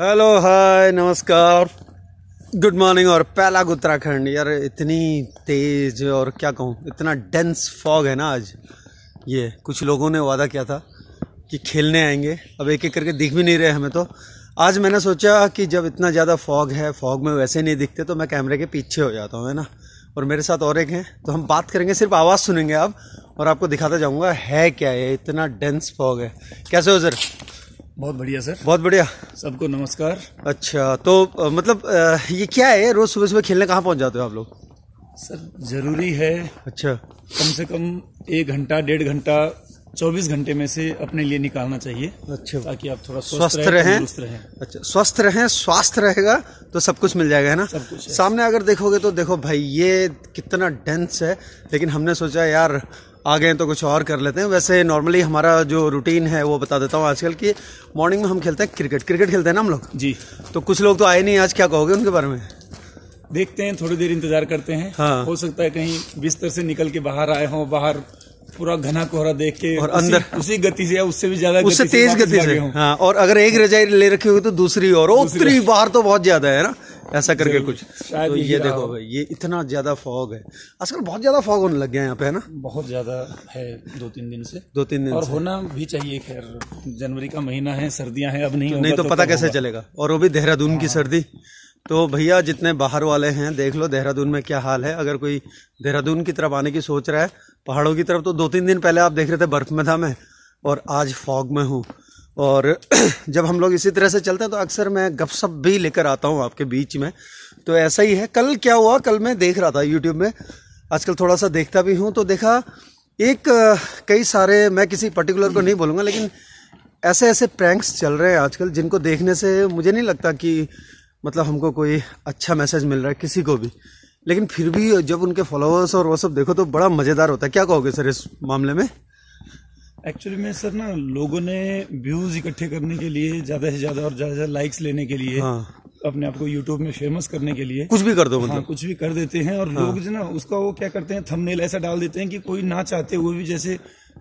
Hello, हाय, नमस्कार, good morning. और पहला उत्तराखंड यार, इतनी तेज और क्या कहूँ, इतना डेंस फॉग है ना आज। ये कुछ लोगों ने वादा किया था कि खेलने आएंगे, अब एक एक करके दिख भी नहीं रहे हमें। तो आज मैंने सोचा कि जब इतना ज़्यादा फॉग है, फॉग में वैसे नहीं दिखते, तो मैं कैमरे के पीछे हो जाता हूँ, है ना। और मेरे साथ और एक हैं, तो हम बात करेंगे, सिर्फ आवाज़ सुनेंगे आप, और आपको दिखाता जाऊँगा है क्या है, इतना डेंस फॉग है। कैसे हो सर? बहुत बढ़िया सर। बहुत बढ़िया। सबको नमस्कार। अच्छा, तो मतलब ये क्या है, रोज सुबह सुबह खेलने कहाँ पहुँच जाते हो आप लोग? सर जरूरी है, अच्छा, कम से कम 1 घंटा 1.5 घंटा 24 घंटे में से अपने लिए निकालना चाहिए। अच्छा, ताकि आप थोड़ा स्वस्थ रहें। रहें। अच्छा, स्वस्थ रहें, स्वास्थ्य रहेगा तो सब कुछ मिल जाएगा, है ना। सब कुछ है। सामने अगर देखोगे तो देखो भाई, ये कितना डेंस है, लेकिन हमने सोचा यार आ गए तो कुछ और कर लेते हैं। वैसे नॉर्मली हमारा जो रूटीन है वो बता देता हूँ आजकल की। मॉर्निंग में हम खेलते हैं क्रिकेट खेलते हैं ना हम लोग जी। तो कुछ लोग तो आए नहीं आज, क्या कहोगे उनके बारे में? देखते हैं, थोड़ी देर इंतजार करते हैं। हाँ। हो सकता है कहीं बिस्तर से निकल के बाहर आए हों, बाहर पूरा घना कोहरा देख के और अंदर उसी गति से या उससे भी ज्यादा, उससे तेज गति से। हाँ, और अगर एक रजाई ले रखी होगी तो दूसरी और उतरी बाहर तो बहुत ज्यादा है ना, ऐसा करके कुछ। तो ये देखो भाई, ये इतना ज्यादा फॉग है आजकल, बहुत ज्यादा फॉग होने लग गया है यहाँ पे, है ना। बहुत ज्यादा है 2-3 दिन से। 2-3 दिन और से। होना भी चाहिए। खैर जनवरी का महीना है, सर्दियां हैं, अब नहीं नहीं तो पता कैसे चलेगा, और वो भी देहरादून की सर्दी। तो भैया जितने बाहर वाले हैं, देख लो देहरादून में क्या हाल है। अगर कोई देहरादून की तरफ आने की सोच रहा है, पहाड़ों की तरफ, तो 2-3 दिन पहले आप देख रहे थे बर्फ में था मैं, और आज फॉग में हूँ। और जब हम लोग इसी तरह से चलते हैं तो अक्सर मैं गपशप भी लेकर आता हूँ आपके बीच में। तो ऐसा ही है। कल क्या हुआ, कल मैं देख रहा था यूट्यूब में, आजकल थोड़ा सा देखता भी हूँ, तो देखा एक कई सारे, मैं किसी पर्टिकुलर को नहीं बोलूँगा, लेकिन ऐसे ऐसे प्रैंक्स चल रहे हैं आजकल, जिनको देखने से मुझे नहीं लगता कि मतलब हमको कोई अच्छा मैसेज मिल रहा है किसी को भी। लेकिन फिर भी जब उनके फॉलोअर्स और वो सब देखो तो बड़ा मज़ेदार होता है। क्या कहोगे सर इस मामले में? एक्चुअली में सर ना, लोगों ने व्यूज इकट्ठे करने के लिए, ज्यादा से ज्यादा और ज्यादा लाइक्स लेने के लिए, हाँ, अपने आप को यूट्यूब में फेमस करने के लिए कुछ भी कर दो, मतलब हाँ, कुछ भी कर देते हैं। और लोग जो ना उसका वो क्या करते हैं, थंबनेल ऐसा डाल देते हैं कि कोई ना चाहते हुए भी, जैसे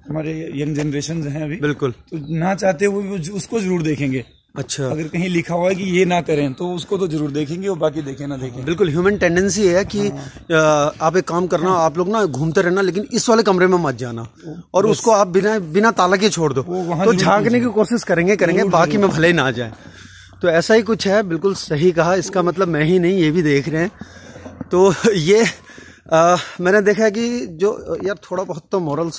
हमारे यंग जनरेशन हैं अभी, बिल्कुल, तो ना चाहते हुए भी उसको जरूर देखेंगे। अच्छा, अगर कहीं लिखा हुआ है कि ये ना करें तो उसको तो जरूर देखेंगे, और बाकी देखें ना देखें। बिल्कुल ह्यूमन टेंडेंसी है कि आप एक काम करना, आप लोग ना घूमते रहना, लेकिन इस वाले कमरे में मत जाना, और उसको आप बिना ताला के छोड़ दो, तो झांकने की कोशिश करेंगे, बाकी में भले ही ना जाए। तो ऐसा ही कुछ है, बिल्कुल सही कहा। इसका मतलब मैं ही नहीं, ये भी देख रहे हैं। तो ये मैंने देखा है कि जो यार थोड़ा बहुत तो मॉरल्स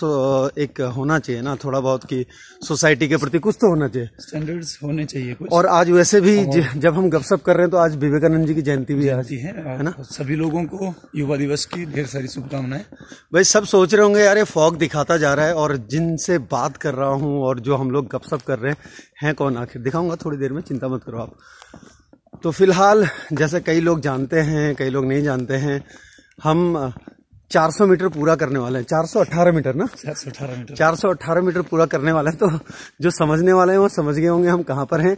एक होना चाहिए ना, थोड़ा बहुत कि सोसाइटी के प्रति कुछ तो होना चाहिए, स्टैंडर्ड्स होने चाहिए कुछ। और आज वैसे भी जब हम गपशप कर रहे हैं तो आज विवेकानंद जी की जयंती भी आज है ना। सभी लोगों को युवा दिवस की ढेर सारी शुभकामनाएं। भाई सब सोच रहे होंगे यार ये फॉग दिखाता जा रहा है, और जिनसे बात कर रहा हूँ और जो हम लोग गपशप कर रहे हैं कौन, आखिर दिखाऊंगा थोड़ी देर में, चिंता मत करो आप। तो फिलहाल जैसे कई लोग जानते हैं, कई लोग नहीं जानते हैं, हम 400 मीटर पूरा करने वाले हैं। 418 मीटर ना, 418 मीटर पूरा करने वाले हैं। तो जो समझने वाले हैं वो समझ गए होंगे हम कहाँ पर हैं,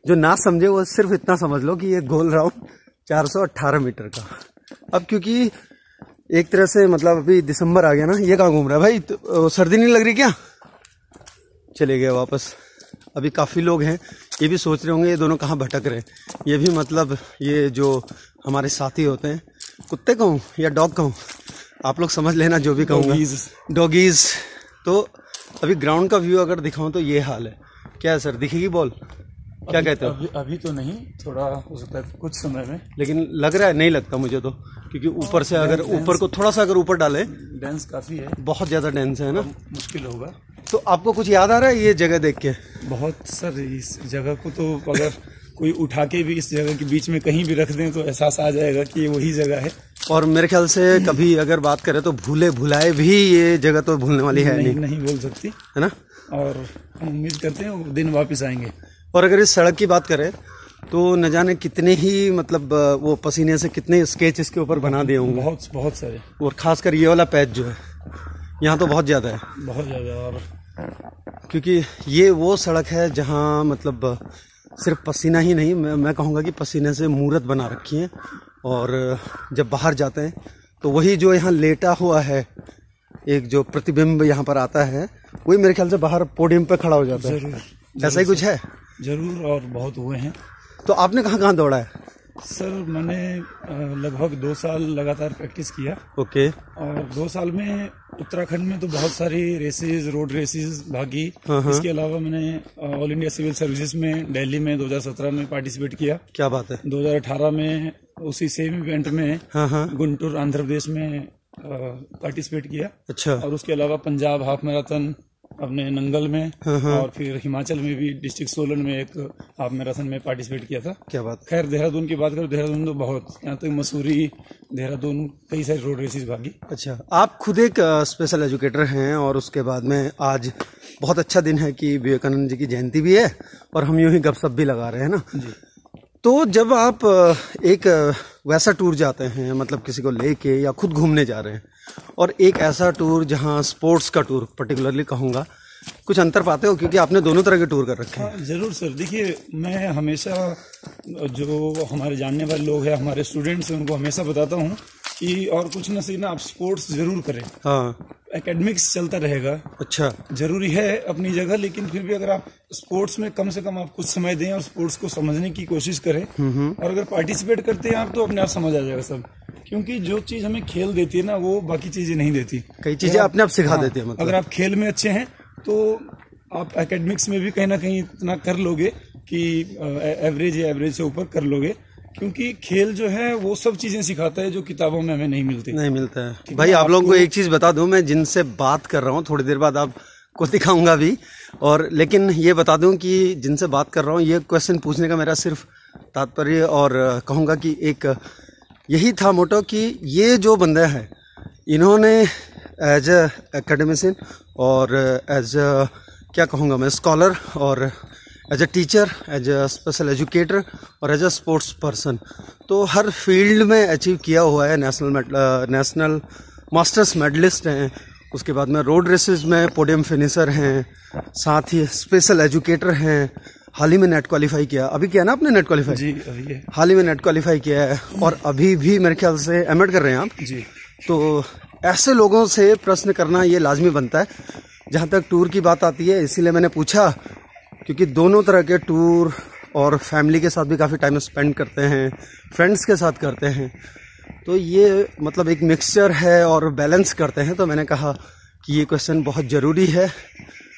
जो ना समझे वो सिर्फ इतना समझ लो कि ये गोल राउंड 418 मीटर का। अब क्योंकि एक तरह से मतलब अभी दिसंबर आ गया ना, ये कहाँ घूम रहा है भाई, तो सर्दी नहीं लग रही क्या? चले गए वापस। अभी काफ़ी लोग हैं, ये भी सोच रहे होंगे ये दोनों कहाँ भटक रहे हैं। ये भी मतलब ये जो हमारे साथी होते हैं, कुत्ते कहूँ या डॉग कहूँ, आप लोग समझ लेना जो भी कहूँगा, डॉगीज। तो अभी ग्राउंड का व्यू अगर दिखाऊं तो ये हाल है। क्या है सर, दिखेगी बॉल? क्या कहते हो? अभी तो नहीं, थोड़ा हो सकता है कुछ समय में, लेकिन लग रहा है, नहीं लगता मुझे तो, क्योंकि ऊपर से अगर ऊपर को थोड़ा सा अगर ऊपर डाले, डेंस काफी है, बहुत ज्यादा डेंस है ना, मुश्किल होगा। तो आपको कुछ याद आ रहा है ये जगह देख के? बहुत सर, इस जगह को तो अगर कोई उठा के भी इस जगह के बीच में कहीं भी रख दें तो एहसास आ जाएगा कि ये वही जगह है। और मेरे ख्याल से कभी अगर बात करें तो भूले भुलाए भी ये जगह तो भूलने वाली है नहीं बोल सकती, है ना। और हम उम्मीद करते हैं वो दिन वापस आएंगे। और अगर इस सड़क की बात करें तो न जाने कितने ही मतलब वो पसीने से कितने स्केच इसके ऊपर बना दिए होंगे, बहुत सारे। और खासकर ये वाला पैच जो है यहाँ तो बहुत ज़्यादा है, बहुत ज़्यादा। और क्योंकि ये वो सड़क है जहाँ मतलब सिर्फ पसीना ही नहीं, मैं कहूँगा कि पसीने से मूर्त बना रखी है। और जब बाहर जाते हैं तो वही जो यहाँ लेटा हुआ है, एक जो प्रतिबिंब यहाँ पर आता है, वही मेरे ख्याल से बाहर पोडियम पे खड़ा हो जाता है। ऐसा ही कुछ है जरूर, और बहुत हुए हैं। तो आपने कहाँ कहाँ दौड़ा है? सर मैंने लगभग 2 साल लगातार प्रैक्टिस किया। ओके। और 2 साल में उत्तराखंड में तो बहुत सारी रेसेस, रोड रेसेस भागी। इसके अलावा मैंने ऑल इंडिया सिविल सर्विसेज में दिल्ली में 2017 में पार्टिसिपेट किया। क्या बात है। 2018 में उसी सेम इवेंट में गुंटूर आंध्र प्रदेश में पार्टिसिपेट किया। अच्छा। और उसके अलावा पंजाब हाफ मैराथन अपने नंगल में, और फिर हिमाचल में भी डिस्ट्रिक्ट सोलन में एक हाफ मैराथन में पार्टिसिपेट किया था। क्या बात। खैर देहरादून की बात करो, देहरादून तो बहुत, यहाँ तक मसूरी, देहरादून कई सारी रोड रेसेस भागी। अच्छा, आप खुद एक स्पेशल एजुकेटर हैं और उसके बाद में आज बहुत अच्छा दिन है कि विवेकानंद जी की जयंती भी है और हम यूं ही गपशप भी लगा रहे हैं ना जी। तो जब आप एक वैसा टूर जाते हैं, मतलब किसी को लेके या खुद घूमने जा रहे हैं, और एक ऐसा टूर जहां स्पोर्ट्स का टूर पर्टिकुलरली कहूँगा, कुछ अंतर पाते हो? क्योंकि आपने दोनों तरह के टूर कर रखे हैं। हाँ, जरूर सर। देखिए, मैं हमेशा जो हमारे जानने वाले लोग हैं, हमारे स्टूडेंट्स हैं, उनको हमेशा बताता हूँ कि और कुछ न सीखना, आप स्पोर्ट्स जरूर करें। हाँ, एकेडमिक्स चलता रहेगा। अच्छा, जरूरी है अपनी जगह, लेकिन फिर भी अगर आप स्पोर्ट्स में कम से कम आप कुछ समय दें और स्पोर्ट्स को समझने की कोशिश करें, और अगर पार्टिसिपेट करते हैं आप तो अपने आप समझ आ जाएगा सब। क्योंकि जो चीज हमें खेल देती है ना, वो बाकी चीजें नहीं देती। कई चीजें अपने आप सिखा देती है। मतलब अगर आप खेल में अच्छे हैं तो आप एकेडमिक्स में भी कहीं ना कहीं इतना कर लोगे कि एवरेज या एवरेज से ऊपर कर लोगे। क्योंकि खेल जो है वो सब चीजें सिखाता है जो किताबों में हमें नहीं मिलता है। भाई आप लोगों को एक चीज बता दूं, मैं जिनसे बात कर रहा हूँ, थोड़ी देर बाद आपको दिखाऊंगा भी, और लेकिन ये बता दूं कि जिनसे बात कर रहा हूँ, ये क्वेश्चन पूछने का मेरा सिर्फ तात्पर्य और कहूँगा कि एक यही था मोटो कि ये जो बंदे हैं, इन्होंने एज ए एकेडमिशियन और एज ए क्या कहूँगा मैं, स्कॉलर, और as a teacher, as a special educator और एज ए स्पोर्ट्स पर्सन, तो हर फील्ड में अचीव किया हुआ है। नेशनल मास्टर्स मेडलिस्ट हैं, उसके बाद में रोड रेसेस में पोडियम फिनिशर हैं, साथ ही स्पेशल एजुकेटर हैं। हाल ही में नेट क्वालिफाई किया, अभी किया ना आपने नेट क्वालिफाई? जी, अभी है। हाल ही में नेट क्वालिफाई किया है, और अभी भी मेरे ख्याल से एमएड कर रहे हैं आप जी। तो ऐसे लोगों से प्रश्न करना ये लाजमी बनता है जहाँ तक टूर की बात आती है। इसीलिए मैंने पूछा, क्योंकि दोनों तरह के टूर, और फैमिली के साथ भी काफ़ी टाइम स्पेंड करते हैं, फ्रेंड्स के साथ करते हैं, तो ये मतलब एक मिक्सचर है और बैलेंस करते हैं। तो मैंने कहा कि ये क्वेश्चन बहुत ज़रूरी है।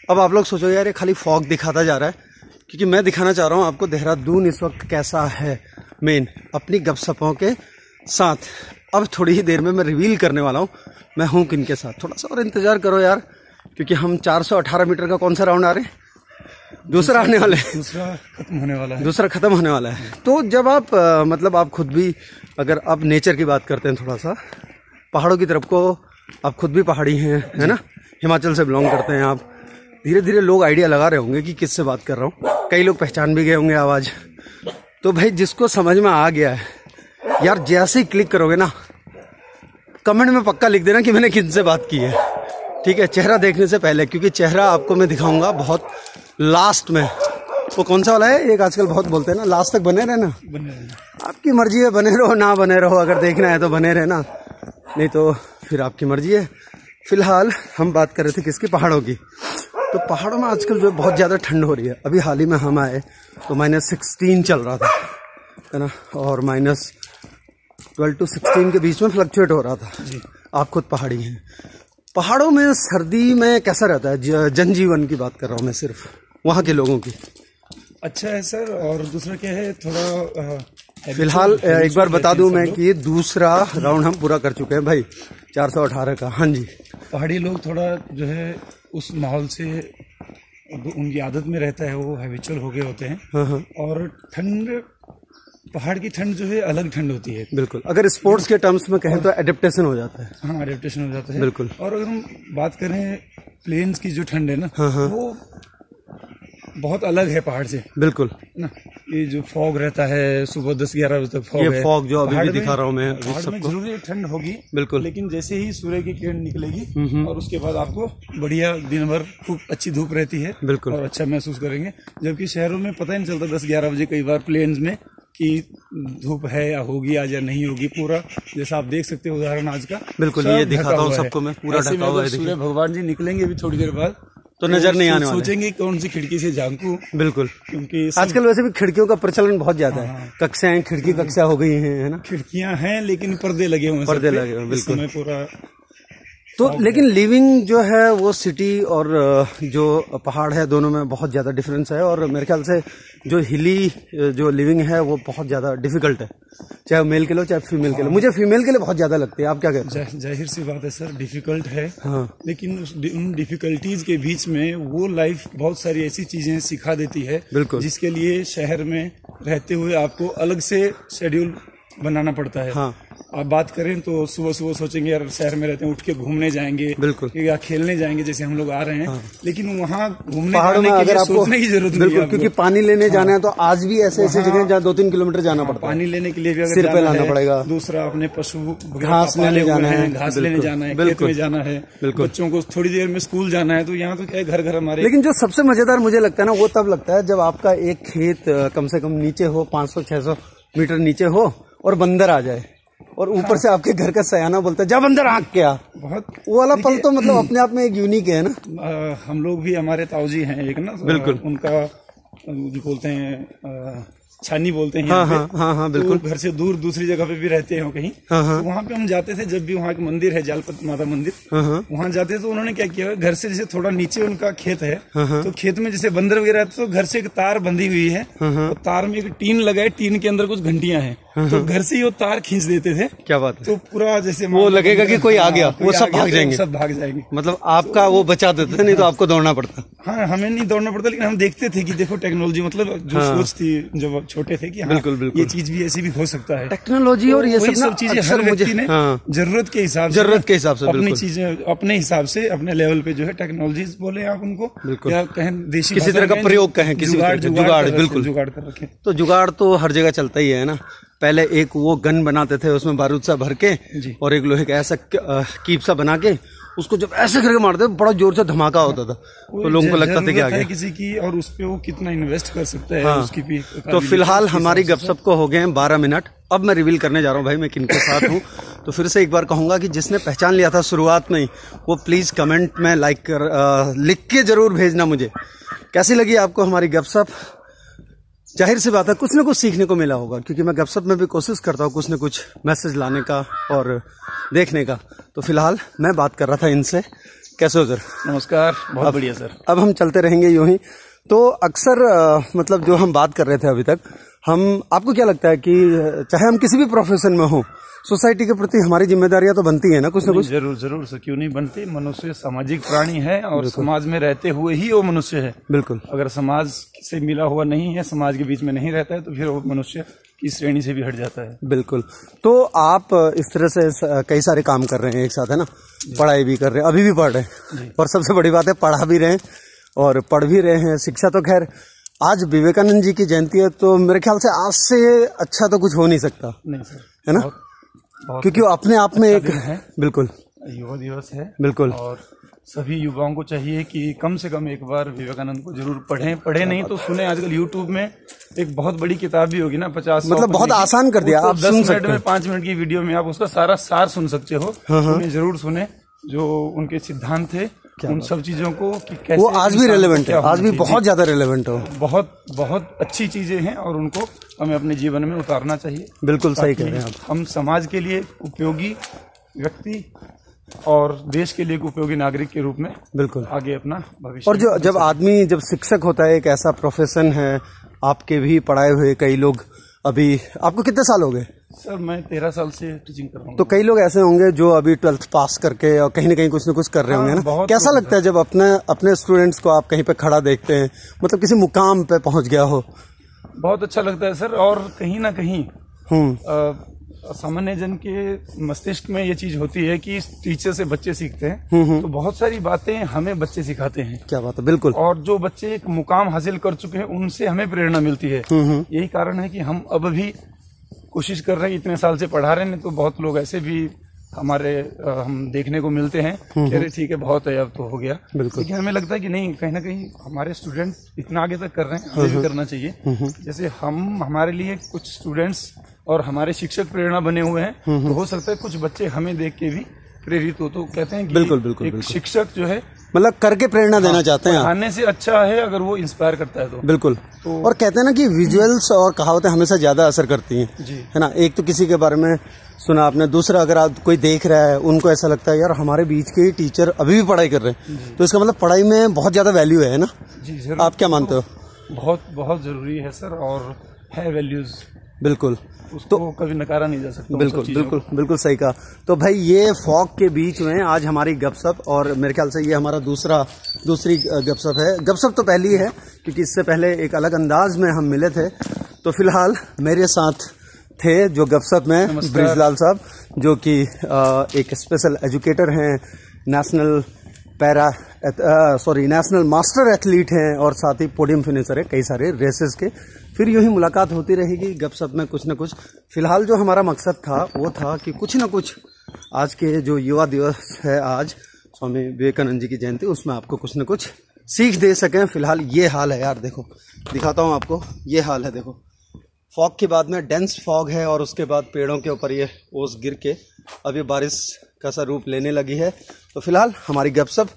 अब आप लोग सोचो यार, ये खाली फॉग दिखाता जा रहा है, क्योंकि मैं दिखाना चाह रहा हूँ आपको देहरादून इस वक्त कैसा है, मेन अपनी गपशपों के साथ। अब थोड़ी ही देर में मैं रिवील करने वाला हूँ मैं हूँ किन के साथ। थोड़ा सा और इंतजार करो यार, क्योंकि हम 418 मीटर का कौन सा राउंड आ रहे हैं, दूसरा आने वाला है, दूसरा खत्म होने वाला है। दूसरा खत्म होने वाला है। तो जब आप मतलब आप खुद भी, अगर आप नेचर की बात करते हैं, थोड़ा सा पहाड़ों की तरफ को, आप खुद भी पहाड़ी हैं, है ना, हिमाचल से बिलोंग करते हैं आप, धीरे धीरे लोग आइडिया लगा रहे होंगे कि किससे बात कर रहा हूँ। कई लोग पहचान भी गए होंगे आवाज़। तो भाई जिसको समझ में आ गया है यार, जैसे ही क्लिक करोगे ना, कमेंट में पक्का लिख देना कि मैंने किनसे बात की है, ठीक है, चेहरा देखने से पहले, क्योंकि चेहरा आपको मैं दिखाऊंगा बहुत लास्ट में। वो कौन सा वाला है, एक आजकल बहुत बोलते हैं ना, लास्ट तक बने रहना। आपकी मर्जी है, बने रहो ना बने रहो, अगर देखना है तो बने रहना, नहीं तो फिर आपकी मर्जी है। फिलहाल हम बात कर रहे थे किसकी, पहाड़ों की। तो पहाड़ों में आजकल जो बहुत ज़्यादा ठंड हो रही है। अभी हाल ही में हम आए तो -16 चल रहा था, है ना, और -12 to 16 के बीच में फ्लक्चुएट हो रहा था। आप खुद पहाड़ी हैं, पहाड़ों में सर्दी में कैसा रहता है जनजीवन की बात कर रहा हूँ मैं, सिर्फ वहाँ के लोगों की। अच्छा है सर, और दूसरा क्या है, थोड़ा फिलहाल एक बार बता दूं मैं कि दूसरा राउंड हम पूरा कर चुके हैं भाई, 418 का। हाँ जी। पहाड़ी लोग थोड़ा जो है उस माहौल से उनकी आदत में रहता है, वो हैबिचुअल हो गए होते हैं। हाँ। और ठंड, पहाड़ की ठंड जो है अलग ठंड होती है। बिल्कुल, अगर स्पोर्ट्स के टर्म्स में कहें तो एडेप्टेशन हो जाता है। हाँ, एडेप्टेशन हो जाता है, बिल्कुल। और अगर हम बात करें प्लेन्स की जो ठंड है ना, वो बहुत अलग है पहाड़ से। बिल्कुल ना, ये जो फॉग रहता है सुबह 10-11 बजे तक फॉग है, ये फॉग जो अभी भी दिखा रहा हूँ मैं पहाड़ में जरूर ठंड होगी, बिल्कुल, लेकिन जैसे ही सूर्य की किरण निकलेगी और उसके बाद आपको बढ़िया दिन भर खूब अच्छी धूप रहती है, बिल्कुल, और अच्छा महसूस करेंगे। जबकि शहरों में पता ही नहीं चलता 10-11 बजे कई बार प्लेन्स में कि धूप है या होगी आज या नहीं होगी। पूरा जैसा आप देख सकते हो उदाहरण आज का, बिल्कुल ये दिखाता हूँ सबको मैं, पूरा ढका हुआ है। सूर्य भगवान जी निकलेंगे अभी थोड़ी देर बाद, तो नजर नहीं आने वाले। सोचेंगे कौन सी खिड़की से झांकूं। बिल्कुल, क्योंकि आजकल वैसे भी खिड़कियों का प्रचलन बहुत ज्यादा है। कक्षाएं खिड़की कक्षा हो गई हैं, है ना। खिड़कियां हैं लेकिन पर्दे लगे हुए हैं, पर्दे लगे हुए हैं, बिल्कुल पूरा। तो लेकिन लिविंग जो है वो सिटी और जो पहाड़ है दोनों में बहुत ज़्यादा डिफरेंस है। और मेरे ख्याल से जो हिली जो लिविंग है वो बहुत ज़्यादा डिफिकल्ट है, चाहे मेल के लो चाहे फीमेल के लो। मुझे फीमेल के लिए बहुत ज़्यादा लगती है। आप क्या कहते हैं? जाहिर सी बात है सर, डिफिकल्ट है। हाँ। लेकिन उन डिफिकल्टीज के बीच में वो लाइफ बहुत सारी ऐसी चीजें सिखा देती है, बिल्कुल, जिसके लिए शहर में रहते हुए आपको अलग से शेड्यूल बनाना पड़ता है। हाँ। आप बात करें तो सुबह सुबह सोचेंगे यार शहर में रहते हैं, उठ के घूमने जाएंगे, बिल्कुल, या खेलने जाएंगे जैसे हम लोग आ रहे हैं। हाँ। लेकिन वहाँ घूमने पहाड़ों में अगर आपको सोचने की जरूरत नहीं है, क्योंकि पानी लेने जाना है तो आज भी ऐसे ऐसी जगह जहाँ 2-3 किलोमीटर जाना पड़ता है। पानी लेने के लिए भी अगर सिर पे लाना पड़ेगा। दूसरा अपने पशु घास लेने जाना है, घास लेने जाना है, खेत में जाना है, बच्चों को थोड़ी देर में स्कूल जाना है। तो यहाँ तो क्या है, घर घर हमारे। लेकिन जो सबसे मजेदार मुझे लगता है ना, वो तब लगता है जब आपका एक खेत कम से कम नीचे हो, 500-600 मीटर नीचे हो और बंदर आ जाए और ऊपर से आपके घर का सयाना बोलता है जा बंदर आंक के आ। बहुत वो वाला पल तो मतलब अपने आप में एक यूनिक है ना। हम लोग भी, हमारे ताऊजी हैं एक ना, बिल्कुल, उनका जो बोलते हैं छानी बोलते हैं। हाँ, बिल्कुल। तो घर से दूर दूसरी जगह पे भी रहते हैं कहीं। तो वहाँ पे हम जाते थे, जब भी वहाँ एक मंदिर है जालपत माता मंदिर, वहाँ जाते थे। तो उन्होंने क्या किया, घर से जैसे थोड़ा नीचे उनका खेत है, तो खेत में जैसे बंदर वगैरह रहते, तो घर से एक तार बंधी हुई है, तो तार में एक टीन लगाए, टीन के अंदर कुछ घंटियां हैं, तो घर से ही वो तार खींच देते थे। क्या बात है। तो पूरा जैसे वो लगेगा कि कोई आ गया, वो सब भाग जाएंगे, सब भाग जाएंगे। मतलब आपका वो बचा देते थे, नहीं तो आपको दौड़ना पड़ता। हाँ, हमें नहीं दौड़ना पड़ता, लेकिन हम देखते थे कि देखो टेक्नोलॉजी, मतलब जो सोच थी जब छोटे थे कि हाँ, ये चीज भी ऐसी भी हो सकता है। टेक्नोलॉजी और ये सब चीजें हर व्यक्ति ने जरूरत के हिसाब से अपनी चीजें अपने हिसाब से अपने लेवल पे जो है टेक्नोलॉजीज बोले आप उनको, या कहें देशी किसी तरह का प्रयोग कहें, किसी जुगाड़, बिल्कुल जुगाड़ कर रखें। तो जुगाड़ तो हर जगह चलता ही है ना। पहले एक वो गन बनाते थे, उसमें बारूद सा भर के और एक लोहे का ऐसा कीप सा बना के उसको जब ऐसे करके मारते बड़ा जोर से धमाका होता था, तो लोगों को लगता था कि आगे किसी की, और उस पे वो कितना इन्वेस्ट कर सकता है। हाँ। उसकी भी तो फिलहाल हमारी गपशप को हो गए हैं 12 मिनट। अब मैं रिवील करने जा रहा हूँ भाई मैं किनके साथ हूँ। तो फिर से एक बार कहूंगा कि जिसने पहचान लिया था शुरुआत में ही, वो प्लीज कमेंट में लाइक कर लिख के जरूर भेजना मुझे कैसी लगी आपको हमारी गपशप। जाहिर सी बात है कुछ न कुछ सीखने को मिला होगा, क्योंकि मैं गपशप में भी कोशिश करता हूँ कुछ न कुछ मैसेज लाने का और देखने का। तो फिलहाल मैं बात कर रहा था इनसे। कैसे हो सर? नमस्कार, बहुत बढ़िया सर। अब हम चलते रहेंगे यूं ही। तो अक्सर मतलब जो हम बात कर रहे थे अभी तक, हम आपको क्या लगता है कि चाहे हम किसी भी प्रोफेशन में हो, सोसाइटी के प्रति हमारी जिम्मेदारियां तो बनती है ना कुछ ना कुछ? जरूर जरूर सर, क्यों नहीं बनती। मनुष्य सामाजिक प्राणी है और समाज में रहते हुए ही वो मनुष्य है। बिल्कुल। अगर समाज से मिला हुआ नहीं है, समाज के बीच में नहीं रहता है, तो फिर वो मनुष्य की श्रेणी से भी हट जाता है। बिल्कुल। तो आप इस तरह से कई सारे काम कर रहे हैं एक साथ, है ना? पढ़ाई भी कर रहे हैं, अभी भी पढ़ रहे हैं, और सबसे बड़ी बात है पढ़ा भी रहे हैं और पढ़ भी रहे हैं। शिक्षा तो खैर, आज विवेकानंद जी की जयंती है, तो मेरे ख्याल से आज से अच्छा तो कुछ हो नहीं सकता। नहीं सर, है ना? क्योंकि वो अपने आप में एक है। बिल्कुल, युवा दिवस है। बिल्कुल। और सभी युवाओं को चाहिए कि कम से कम एक बार विवेकानंद को जरूर पढ़े नहीं तो सुने। आजकल यूट्यूब में एक बहुत बड़ी किताब भी होगी ना, 50 मतलब बहुत आसान कर दिया, आप 10 मिनट में 5 मिनट की वीडियो में आप उसका सारा सार सुन सकते हो। उन्हें जरूर सुने, जो उनके सिद्धांत थे उन सब चीजों को कि कैसे वो आज भी रेलेवेंट है, आज भी बहुत ज्यादा रेलेवेंट हो। बहुत अच्छी चीजें हैं और उनको हमें अपने जीवन में उतारना चाहिए। बिल्कुल सही कह रहे हैं आप। हम समाज के लिए उपयोगी व्यक्ति और देश के लिए एक उपयोगी नागरिक के रूप में बिल्कुल आगे अपना भविष्य। और जो जब आदमी जब शिक्षक होता है, एक ऐसा प्रोफेशन है, आपके भी पढ़ाए हुए कई लोग, अभी आपको कितने साल हो गए? सर मैं 13 साल से टीचिंग कर रहा हूँ। तो कई लोग ऐसे होंगे जो अभी 12th पास करके और कहीं ना कहीं कुछ न कुछ कर रहे होंगे ना। कैसा लगता है जब अपने स्टूडेंट्स को आप कहीं पे खड़ा देखते हैं, मतलब किसी मुकाम पे पहुंच गया हो? बहुत अच्छा लगता है सर। और कहीं ना कहीं सामान्य जन के मस्तिष्क में ये चीज होती है कि टीचर से बच्चे सीखते हैं, तो बहुत सारी बातें हमें बच्चे सिखाते हैं। क्या बात है, बिल्कुल। और जो बच्चे एक मुकाम हासिल कर चुके हैं उनसे हमें प्रेरणा मिलती है। यही कारण है कि हम अब भी कोशिश कर रहे हैं, इतने साल से पढ़ा रहे हैं। तो बहुत लोग ऐसे भी हम देखने को मिलते हैं कि अरे ठीक है बहुत है अब तो हो गया, लेकिन हमें लगता है कि नहीं, कहीं ना कहीं हमारे स्टूडेंट इतना आगे तक कर रहे हैं, हमें भी करना चाहिए। जैसे हमारे लिए कुछ स्टूडेंट्स और हमारे शिक्षक प्रेरणा बने हुए हैं, तो हो सकता है कुछ बच्चे हमें देख के भी प्रेरित हो। तो कहते हैं कि बिल्कुल, एक शिक्षक जो है मतलब करके प्रेरणा देना चाहते हैं। खाने से अच्छा है अगर वो इंस्पायर करता है तो बिल्कुल। और कहते हैं ना कि विजुअल्स और कहावतें हमेशा ज्यादा असर करती हैं, है ना। एक तो किसी के बारे में सुना आपने, दूसरा अगर आप कोई देख रहा है, उनको ऐसा लगता है यार हमारे बीच के टीचर अभी भी पढ़ाई कर रहे हैं, तो इसका मतलब पढ़ाई में बहुत ज्यादा वैल्यू है ना। जी सर, आप क्या मानते हो? बहुत बहुत जरूरी है सर, और है वैल्यूज, बिल्कुल, उसको तो कभी नकारा नहीं जा सकता। बिल्कुल बिल्कुल बिल्कुल सही कहा। तो भाई ये फॉग के बीच में आज हमारी गपशप, और मेरे ख्याल से ये हमारा दूसरी गपशप है। गपशप तो पहली है क्योंकि इससे पहले एक अलग अंदाज में हम मिले थे। तो फिलहाल मेरे साथ थे जो गपशप में ब्रिजलाल साहब, जो कि एक स्पेशल एजुकेटर हैं, नेशनल मास्टर एथलीट हैं, और साथ ही पोडियम फिनिशर है कई सारे रेसेस के। फिर यूं ही मुलाकात होती रहेगी गपशप में कुछ न कुछ। फिलहाल जो हमारा मकसद था वो था कि कुछ न कुछ आज के जो युवा दिवस है, आज स्वामी विवेकानंद जी की जयंती, उसमें आपको कुछ न कुछ सीख दे सकें। फिलहाल ये हाल है यार, देखो दिखाता हूँ आपको, ये हाल है देखो। फॉग के बाद में डेंस फॉग है, और उसके बाद पेड़ों के ऊपर ये ओस गिर के अब ये बारिश का सा रूप लेने लगी है। तो फिलहाल हमारी गपशप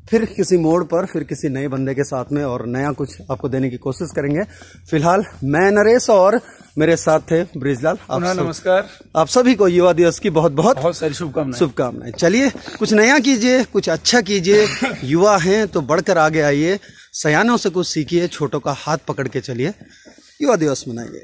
फिर किसी मोड़ पर, फिर किसी नए बंदे के साथ में और नया कुछ आपको देने की कोशिश करेंगे। फिलहाल मैं नरेश और मेरे साथ थे ब्रिजलाल। नमस्कार। आप सभी को युवा दिवस की बहुत सारी शुभकामनाएं। चलिए कुछ नया कीजिए, कुछ अच्छा कीजिए। युवा हैं तो बढ़कर आगे आइए, सयानों से कुछ सीखिए, छोटों का हाथ पकड़ के चलिए, युवा दिवस मनाइए।